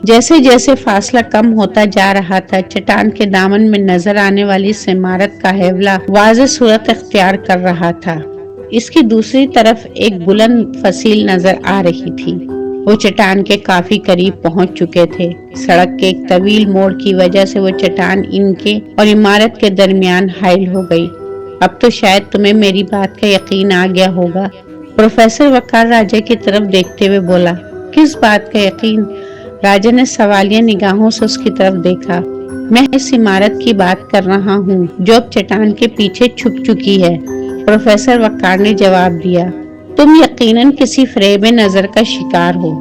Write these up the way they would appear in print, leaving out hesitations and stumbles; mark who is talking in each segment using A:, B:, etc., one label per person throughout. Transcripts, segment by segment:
A: جیسے جیسے فاصلہ کم ہوتا جا رہا تھا، چٹان کے دامن میں نظر آنے والی اس عمارت کا ہیولہ واضح صورت اختیار کر رہا تھا۔ اس کی دوسری طرف ایک بلند فصیل نظر آ رہی تھی۔ وہ چٹان کے کافی قریب پہنچ چکے تھے۔ سڑک کے ایک طویل موڑ کی وجہ سے وہ چٹان ان کے اور عمارت کے درمیان حائل ہو گئی۔ اب تو شاید تمہیں میری بات کا یقین آ گیا ہوگا، پروفیسر وقار راجہ کی طرف دیکھتے ہوئے بولا۔ کس بات کا یقین؟ راجہ نے سوالیہ نگاہوں سے اس کی طرف دیکھا۔ میں اس عمارت کی بات کر رہا ہوں جو اب چٹان کے پیچھے چھپ چکی ہے، پروفیسر وقار نے جواب دیا۔ تم یقیناً کسی فریب نظر کا شکار ہو۔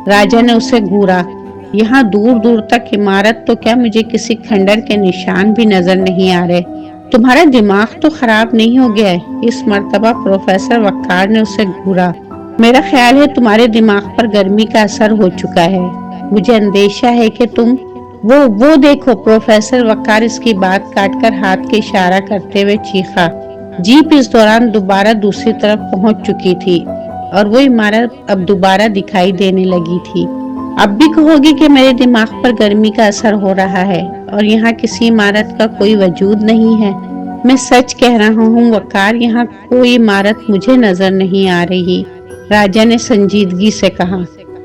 A: راجہ نے اسے گھورا۔ یہاں دور دور تک عمارت تو کیا مجھے کسی کھنڈر کے نشان بھی نظر نہیں آ رہے۔ تمہارا دماغ تو خراب نہیں ہو گیا ہے؟ اس مرتبہ پروفیسر وقار نے اسے گھورا۔ میرا خیال ہے تمہارے دماغ پر گرمی کا اثر ہو چکا ہے۔ مجھے اندیشہ ہے کہ تم وہ دیکھو، پروفیسر وقار اس کی بات کاٹ کر ہاتھ کے اشارہ کرتے ہوئے چیخا۔ جیپ اس دوران دوبارہ دوسری طرف پہنچ چکی تھی اور وہ عمارت اب دوبارہ دکھائی دینے لگی تھی۔ اب بھی کہو گی کہ میرے دماغ پر گرمی کا اثر ہو رہا ہے اور یہاں کسی عمارت کا کوئی وجود نہیں ہے؟ میں سچ کہہ رہا ہوں وقار، یہاں کوئی عمارت مجھے نظر نہیں آ رہی، راجہ نے سنجیدگی سے کہا۔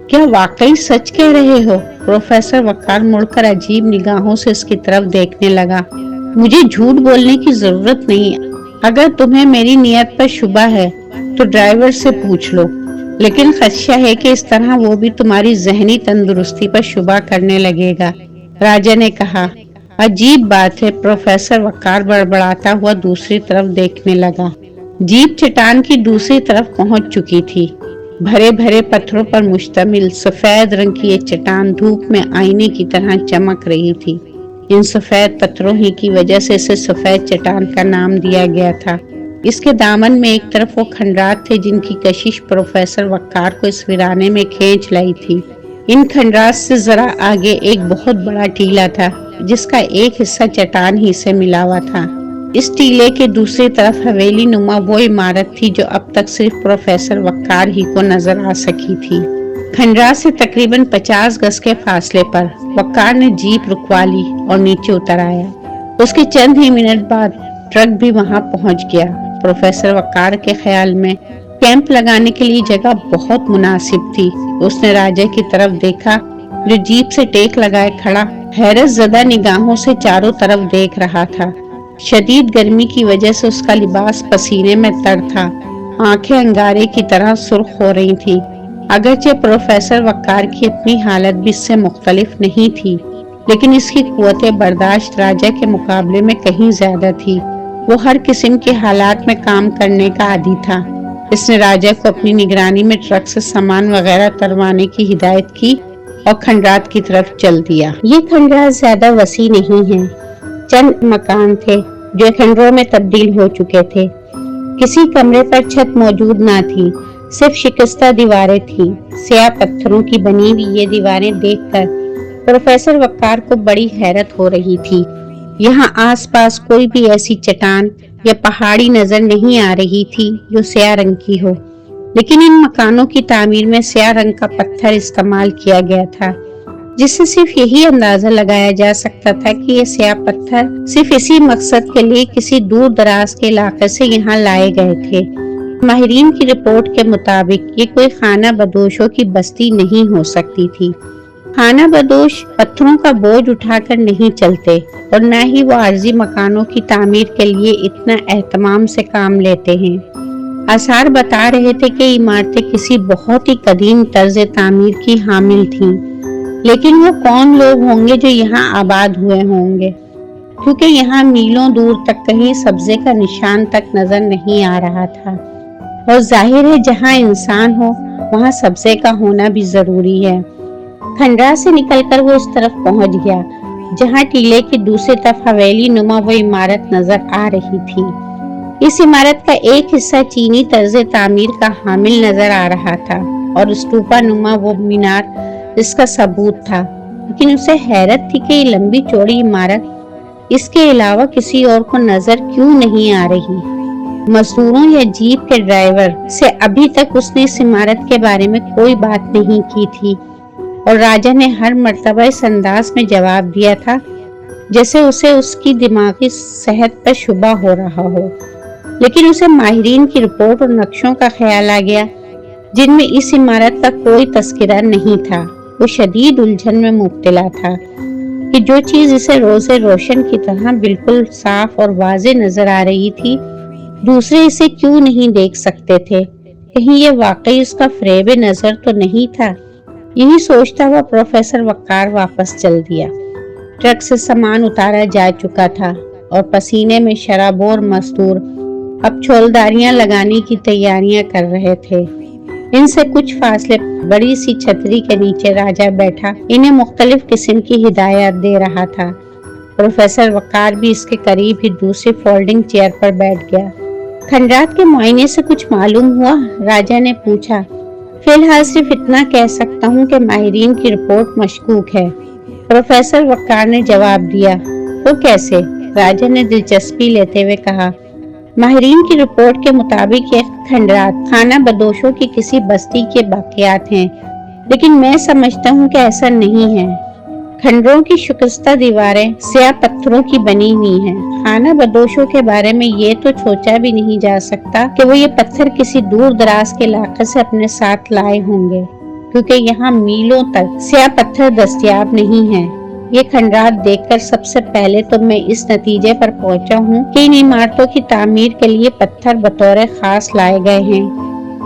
A: کیا واقعی سچ کہہ رہے ہو؟ پروفیسر وقار مڑ کر عجیب نگاہوں سے اس کی طرف دیکھنے لگا۔ مجھے جھوٹ بولنے کی ضرورت نہیں۔ اگر تمہیں میری نیت پر شبہ ہے تو ڈرائیور سے پوچھ لو، لیکن خدشہ ہے کہ اس طرح وہ بھی تمہاری ذہنی تندرستی پر شبہ کرنے لگے گا، راجہ نے کہا۔ عجیب بات ہے، پروفیسر وقار بڑبڑاتا ہوا دوسری طرف دیکھنے لگا۔ جیپ چٹان کی دوسری طرف پہنچ چکی تھی۔ بھرے بھرے پتھروں پر مشتمل سفید رنگ کی یہ چٹان دھوپ میں آئینے کی طرح چمک رہی تھی۔ ان سفید پتھروں ہی کی وجہ سے اسے سفید چٹان کا نام دیا گیا تھا۔ اس کے دامن میں ایک طرف وہ کھنڈرات تھے جن کی کشش پروفیسر وقار کو اس ویرانے میں کھینچ لائی تھی۔ ان کھنڈرات سے ذرا آگے ایک بہت بڑا ٹیلہ تھا جس کا ایک حصہ چٹان ہی سے ملا ہوا تھا۔ اس ٹیلے کے دوسری طرف حویلی نما وہ عمارت تھی جو اب تک صرف پروفیسر وقار ہی کو نظر آ سکی تھی۔ کھنڈرات سے تقریباً 50 گز کے فاصلے پر وقار نے جیپ رکوا لی اور نیچے اتر آیا۔ اس کے چند ہی منٹ بعد ٹرک بھی وہاں پہنچ گیا۔ پروفیسر وقار کے خیال میں کیمپ لگانے کے لیے جگہ بہت مناسب تھی۔ اس نے راجہ کی طرف دیکھا جو جیپ سے ٹیک لگائے کھڑا حیرت زدہ نگاہوں سے چاروں طرف دیکھ رہا تھا۔ شدید گرمی کی وجہ سے اس کا لباس پسینے میں تر تھا، آنکھیں انگارے کی طرح سرخ ہو رہی تھی۔ اگرچہ پروفیسر وقار کی اپنی حالت بھی اس سے مختلف نہیں تھی، لیکن اس کی قوت برداشت راجہ کے مقابلے میں کہیں زیادہ تھی۔ وہ ہر قسم کے حالات میں کام کرنے کا عادی تھا۔ اس نے راجہ کو اپنی نگرانی میں ٹرک سے سامان وغیرہ اتروانے کی ہدایت کی اور کھنڈرات کی طرف چل دیا۔ یہ کھنڈرات زیادہ وسیع نہیں ہیں، چند مکان تھے جو کھنڈروں میں تبدیل ہو چکے تھے۔ کسی کمرے پر چھت موجود نہ تھی، صرف شکستہ دیواریں تھیں۔ سیاہ پتھروں کی بنی ہوئی یہ دیواریں دیکھ کر پروفیسر وقار کو بڑی حیرت ہو رہی تھی۔ یہاں آس پاس کوئی بھی ایسی چٹان یا پہاڑی نظر نہیں آ رہی تھی جو سیاہ رنگ کی ہو، لیکن ان مکانوں کی تعمیر میں سیاہ رنگ کا پتھر استعمال کیا گیا تھا، جس سے صرف یہی اندازہ لگایا جا سکتا تھا کہ یہ سیاہ پتھر صرف اسی مقصد کے لیے کسی دور دراز کے علاقے سے یہاں لائے گئے تھے۔ ماہرین کی رپورٹ کے مطابق یہ کوئی خانہ بدوشوں کی بستی نہیں ہو سکتی تھی۔ خانہ بدوش پتھروں کا بوجھ اٹھا کر نہیں چلتے اور نہ ہی وہ عارضی مکانوں کی تعمیر کے لیے اتنا اہتمام سے کام لیتے ہیں۔ آثار بتا رہے تھے کہ عمارتیں کسی بہت ہی قدیم طرز تعمیر کی حامل تھیں، لیکن وہ کون لوگ ہوں گے جو یہاں آباد ہوئے ہوں گے، کیونکہ یہاں میلوں دور تک کہیں سبزے کا نشان تک نظر نہیں آ رہا تھا، اور ظاہر ہے جہاں انسان ہو وہاں سبزے کا ہونا بھی ضروری ہے۔ کھنڈرا سے نکل کر وہ اس طرف پہنچ گیا جہاں ٹیلے کی دوسری طرف حویلی نما وہ عمارت نظر آ رہی تھی۔ اس عمارت کا ایک حصہ چینی طرز تعمیر کا حامل نظر آ رہا تھا اور اسٹوپا نما وہ مینار اس کا ثبوت تھا، لیکن اسے حیرت تھی کہ یہ لمبی چوڑی عمارت اس کے علاوہ کسی اور کو نظر کیوں نہیں آ رہی۔ مزدوروں یا جیپ کے ڈرائیور سے ابھی تک اس نے اس عمارت کے بارے میں کوئی بات نہیں کی تھی۔ اور راجا نے ہر مرتبہ اس انداز میں جواب دیا تھا جیسے اسے اس کی دماغی صحت پر شبہ ہو رہا ہو۔ لیکن اسے ماہرین کی رپورٹ اور نقشوں کا خیال آ گیا جن میں اس عمارت کا کوئی تذکرہ نہیں تھا۔ وہ شدید الجھن میں مبتلا تھا کہ جو چیز اسے روز روشن کی طرح بالکل صاف اور واضح نظر آ رہی تھی، دوسرے اسے کیوں نہیں دیکھ سکتے تھے؟ کہیں یہ واقعی اس کا فریب نظر تو نہیں تھا؟ یہی سوچتا ہوا پروفیسر وقار واپس چل دیا۔ ٹرک سے سامان اتارا جا چکا تھا اور پسینے میں شرابور مزدور اب چھولداریاں لگانے کی تیاریاں کر رہے تھے۔ ان سے کچھ فاصلے بڑی سی چھتری کے نیچے راجا بیٹھا انہیں مختلف قسم کی ہدایات دے رہا تھا۔ پروفیسر وقار بھی اس کے قریب ہی دوسری فولڈنگ چیئر پر بیٹھ گیا۔ کھنڈرات کے معائنے سے کچھ معلوم ہوا؟ راجا نے پوچھا۔ فی الحال صرف اتنا کہہ سکتا ہوں کہ ماہرین کی رپورٹ مشکوک ہے، پروفیسر وقار نے جواب دیا۔ وہ کیسے؟ راجا نے دلچسپی لیتے ہوئے کہا۔ ماہرین کی رپورٹ کے مطابق یہ کھنڈرات خانہ بدوشوں کی کسی بستی کے باقیات ہیں، لیکن میں سمجھتا ہوں کہ ایسا نہیں ہے۔ کھنڈروں کی شکستہ دیواریں سیاہ پتھروں کی بنی ہوئی ہیں۔ خانہ بدوشوں کے بارے میں یہ تو سوچا بھی نہیں جا سکتا کہ وہ یہ پتھر کسی دور دراز کے علاقے سے اپنے ساتھ لائے ہوں گے، کیونکہ یہاں میلوں تک سیاہ پتھر دستیاب نہیں ہیں۔ یہ کھنڈرات دیکھ کر سب سے پہلے تو میں اس نتیجے پر پہنچا ہوں کہ ان عمارتوں کی تعمیر کے لیے پتھر بطور خاص لائے گئے ہیں،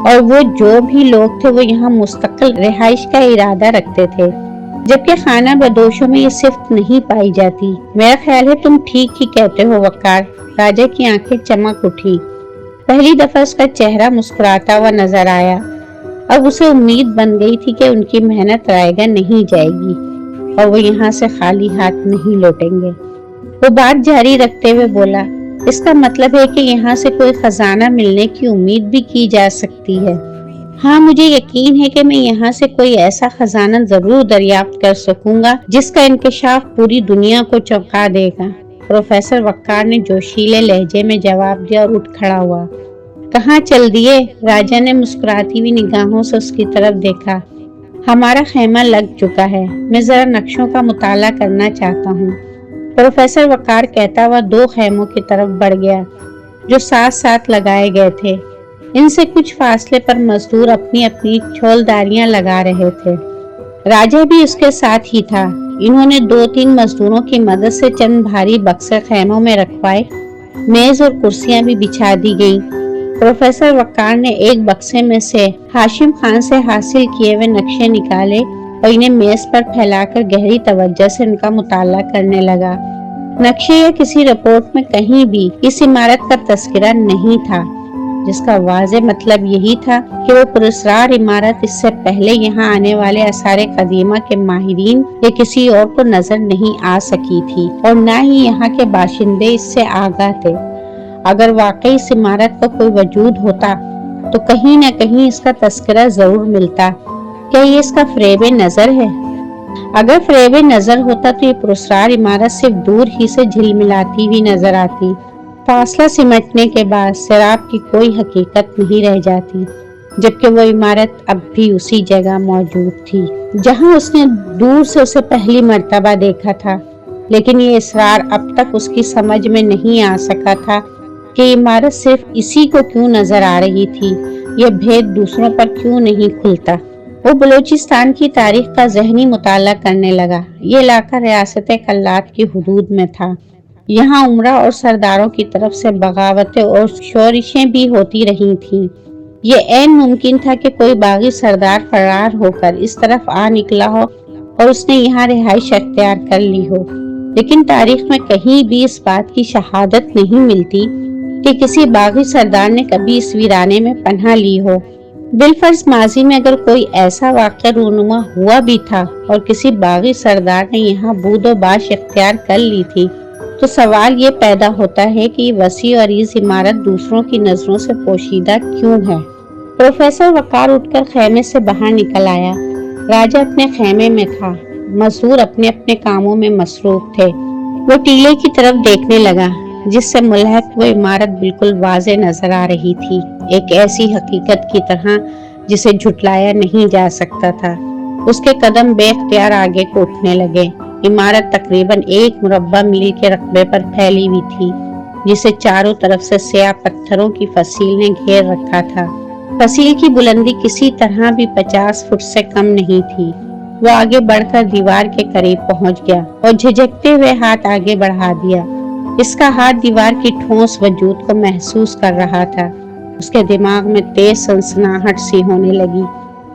A: اور وہ جو بھی لوگ تھے وہ یہاں مستقل رہائش کا ارادہ رکھتے تھے، جبکہ خانہ بدوشوں میں یہ صفت نہیں پائی جاتی۔ میرا خیال ہے تم ٹھیک ہی کہتے ہو وقار۔ راجا کی آنکھیں چمک اٹھی۔ پہلی دفعہ اس کا چہرہ مسکراتا ہوا نظر آیا۔ اب اسے امید بن گئی تھی کہ ان کی محنت رائے گا نہیں جائے گی اور وہ یہاں سے خالی ہاتھ نہیں لوٹیں گے۔ وہ بات جاری رکھتے ہوئے بولا، اس کا مطلب ہے کہ یہاں سے کوئی خزانہ ملنے کی امید بھی کی جا سکتی ہے۔ ہاں، مجھے یقین ہے کہ میں یہاں سے کوئی ایسا خزانہ ضرور دریافت کر سکوں گا جس کا انکشاف پوری دنیا کو چونکا دے گا۔ پروفیسر وقار نے جوشیلے لہجے میں جواب دیا اور اٹھ کھڑا ہوا۔ کہاں چل دیے؟ راجا نے مسکراتی ہوئی نگاہوں سے اس کی طرف دیکھا۔ ہمارا خیمہ لگ چکا ہے، میں ذرا نقشوں کا مطالعہ کرنا چاہتا ہوں۔ پروفیسر وقار کہتا ہوا دو خیموں کی طرف بڑھ گیا جو ساتھ ساتھ لگائے گئے تھے۔ ان سے کچھ فاصلے پر مزدور اپنی اپنی چھولداریاں لگا رہے تھے۔ راجا بھی اس کے ساتھ ہی تھا۔ انہوں نے 2-3 مزدوروں کی مدد سے چند بھاری بکسے خیموں میں رکھوائے، میز اور کرسیاں بھی بچھا دی گئیں۔ پروفیسر وقار نے ایک بکسے میں سے ہاشم خان سے حاصل کیے ہوئے نقشے نکالے اور انہیں میز پر پھیلا کر گہری توجہ سے ان کا مطالعہ کرنے لگا۔ نقشے یا کسی رپورٹ میں کہیں بھی اس عمارت کا تذکرہ نہیں تھا، جس کا واضح مطلب یہی تھا کہ وہ پراسرار عمارت اس سے پہلے یہاں آنے والے آثار قدیمہ کے ماہرین یا کسی اور کو نظر نہیں آ سکی تھی، اور نہ ہی یہاں کے باشندے اس سے آگاہ تھے۔ اگر واقعی اس عمارت کا کوئی وجود ہوتا تو کہیں نہ کہیں اس کا تذکرہ ضرور ملتا۔ کیا یہ اس کا فریب نظر ہے؟ اگر فریب نظر ہوتا تو یہ پراسرار عمارت صرف دور ہی سے جھلملاتی ہوئی نظر آتی۔ فاصلہ سمٹنے کے بعد سراب کی کوئی حقیقت نہیں رہ جاتی، جبکہ وہ عمارت اب بھی اسی جگہ موجود تھی جہاں اس نے دور سے اسے پہلی مرتبہ دیکھا تھا۔ لیکن یہ اسرار اب تک اس کی سمجھ میں نہیں آ سکا تھا کہ عمارت صرف اسی کو کیوں نظر آ رہی تھی، یہ بھید دوسروں پر کیوں نہیں کھلتا۔ وہ بلوچستان کی تاریخ کا ذہنی مطالعہ کرنے لگا۔ یہ علاقہ ریاست کلات کی حدود میں تھا۔ یہاں عمرہ اور سرداروں کی طرف سے بغاوتیں اور شورشیں بھی ہوتی رہی تھیں۔ یہ عین ممکن تھا کہ کوئی باغی سردار فرار ہو کر اس طرف آ نکلا ہو اور اس نے یہاں رہائش اختیار کر لی ہو، لیکن تاریخ میں کہیں بھی اس بات کی شہادت نہیں ملتی کہ کسی باغی سردار نے کبھی اس ویرانے میں پناہ لی ہو۔ بالفرض ماضی میں اگر کوئی ایسا واقعہ رونما ہوا بھی تھا اور کسی باغی سردار نے یہاں بود و باش اختیار کر لی تھی، تو سوال یہ پیدا ہوتا ہے کہ یہ وسیع و عریض عمارت دوسروں کی نظروں سے پوشیدہ کیوں ہے؟ پروفیسر وقار اٹھ کر خیمے سے باہر نکل آیا۔ راجا اپنے خیمے میں تھا، مزدور اپنے اپنے کاموں میں مصروف تھے۔ وہ ٹیلے کی طرف دیکھنے لگا جس سے ملحق وہ عمارت بالکل واضح نظر آ رہی تھی، ایک ایسی حقیقت کی طرح جسے جھٹلایا نہیں جا سکتا تھا۔ اس کے قدم بے اختیار آگے کو اٹھنے لگے۔ عمارت تقریباً 1 مربع میل کے رقبے پر پھیلی ہوئی تھی، جسے چاروں طرف سے سیاہ پتھروں کی فصیل نے گھیر رکھا تھا۔ فصیل کی بلندی کسی طرح بھی 50 فٹ سے کم نہیں تھی۔ وہ آگے بڑھ کر دیوار کے قریب پہنچ گیا اور جھجکتے ہوئے ہاتھ آگے بڑھا دیا۔ اس کا ہاتھ دیوار کی ٹھوس وجود کو محسوس کر رہا تھا۔ اس کے دماغ میں تیز سنسناہٹ سی ہونے لگی۔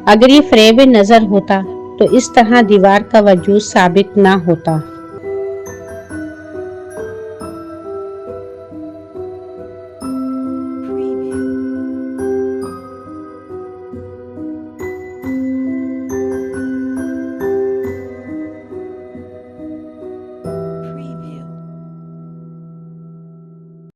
A: اگر یہ فریب نظر ہوتا تو اس طرح دیوار کا وجود ثابت نہ ہوتا۔